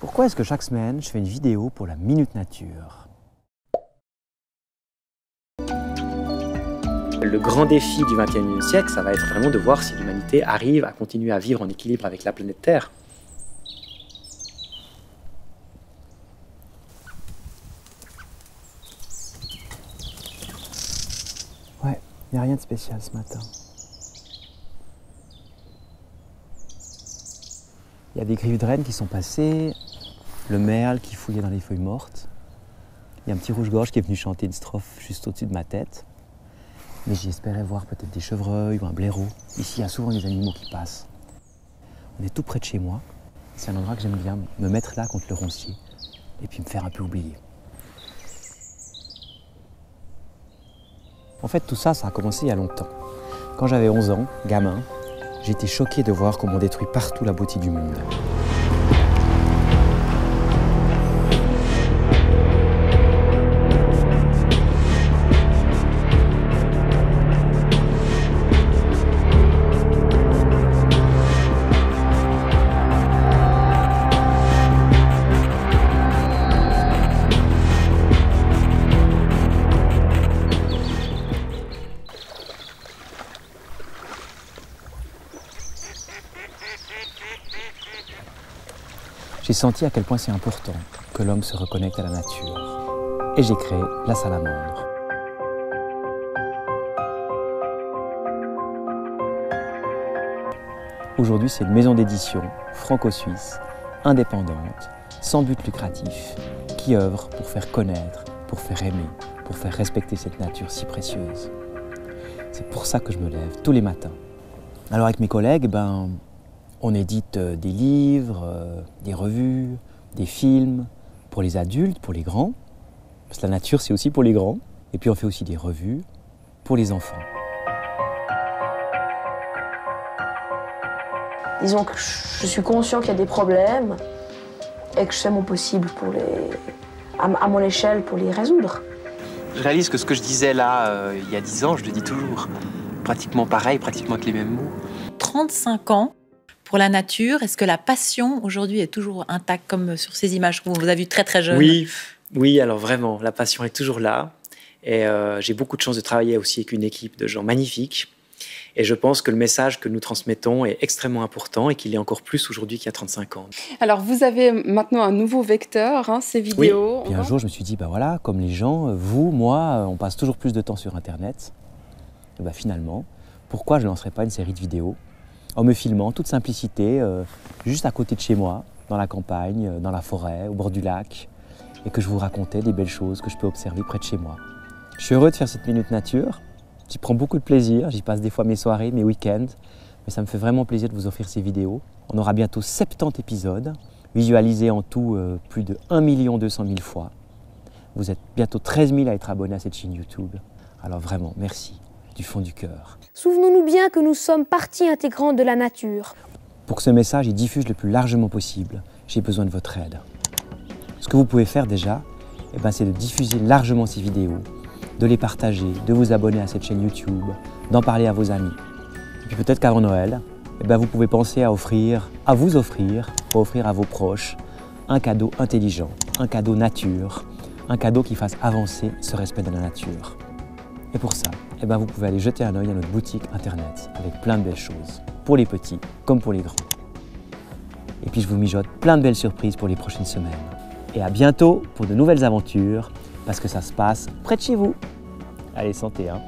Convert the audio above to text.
Pourquoi est-ce que chaque semaine, je fais une vidéo pour la Minute Nature? Le grand défi du XXIe siècle, ça va être vraiment de voir si l'humanité arrive à continuer à vivre en équilibre avec la planète Terre. Ouais, il n'y a rien de spécial ce matin. Il y a des griffes de rennes qui sont passées, le merle qui fouillait dans les feuilles mortes. Il y a un petit rouge-gorge qui est venu chanter une strophe juste au-dessus de ma tête. Mais j'espérais voir peut-être des chevreuils ou un blaireau. Ici, il y a souvent des animaux qui passent. On est tout près de chez moi. C'est un endroit que j'aime bien, me mettre là contre le roncier et puis me faire un peu oublier. En fait, tout ça, ça a commencé il y a longtemps. Quand j'avais 11 ans, gamin, j'ai été choqué de voir comment on détruit partout la beauté du monde. J'ai senti à quel point c'est important que l'homme se reconnecte à la nature. Et j'ai créé La Salamandre. Aujourd'hui, c'est une maison d'édition franco-suisse, indépendante, sans but lucratif, qui œuvre pour faire connaître, pour faire aimer, pour faire respecter cette nature si précieuse. C'est pour ça que je me lève tous les matins. Alors avec mes collègues, on édite des livres, des revues, des films pour les adultes, pour les grands. Parce que la nature, c'est aussi pour les grands. Et puis on fait aussi des revues pour les enfants. Disons que je suis conscient qu'il y a des problèmes et que je fais mon possible pour à mon échelle pour les résoudre. Je réalise que ce que je disais là, il y a 10 ans, je le dis toujours. Pratiquement pareil, pratiquement avec les mêmes mots. 35 ans pour la nature, est-ce que la passion aujourd'hui est toujours intacte comme sur ces images que vous avez vues très très jeune? Oui, alors vraiment, la passion est toujours là. Et j'ai beaucoup de chance de travailler aussi avec une équipe de gens magnifiques. Et je pense que le message que nous transmettons est extrêmement important et qu'il est encore plus aujourd'hui qu'il y a 35 ans. Alors vous avez maintenant un nouveau vecteur, ces vidéos. Oui. Puis un jour je me suis dit, voilà, comme les gens, vous, moi, on passe toujours plus de temps sur Internet. Et finalement, pourquoi je ne lancerais pas une série de vidéos en me filmant, toute simplicité, juste à côté de chez moi, dans la campagne, dans la forêt, au bord du lac, et que je vous racontais des belles choses que je peux observer près de chez moi. Je suis heureux de faire cette Minute Nature, j'y prends beaucoup de plaisir, j'y passe des fois mes soirées, mes week-ends, mais ça me fait vraiment plaisir de vous offrir ces vidéos. On aura bientôt 70 épisodes, visualisés en tout plus de 1 200 000 fois. Vous êtes bientôt 13 000 à être abonnés à cette chaîne YouTube, alors vraiment, merci, du fond du cœur. Souvenons-nous bien que nous sommes partie intégrante de la nature. Pour que ce message y diffuse le plus largement possible, j'ai besoin de votre aide. Ce que vous pouvez faire déjà, c'est de diffuser largement ces vidéos, de les partager, de vous abonner à cette chaîne YouTube, d'en parler à vos amis. Et puis peut-être qu'avant Noël, vous pouvez penser à vous offrir à vos proches, un cadeau intelligent, un cadeau nature, un cadeau qui fasse avancer ce respect de la nature. Et pour ça, vous pouvez aller jeter un œil à notre boutique internet avec plein de belles choses, pour les petits comme pour les grands. Et puis je vous mijote plein de belles surprises pour les prochaines semaines. Et à bientôt pour de nouvelles aventures, parce que ça se passe près de chez vous. Allez, santé, hein.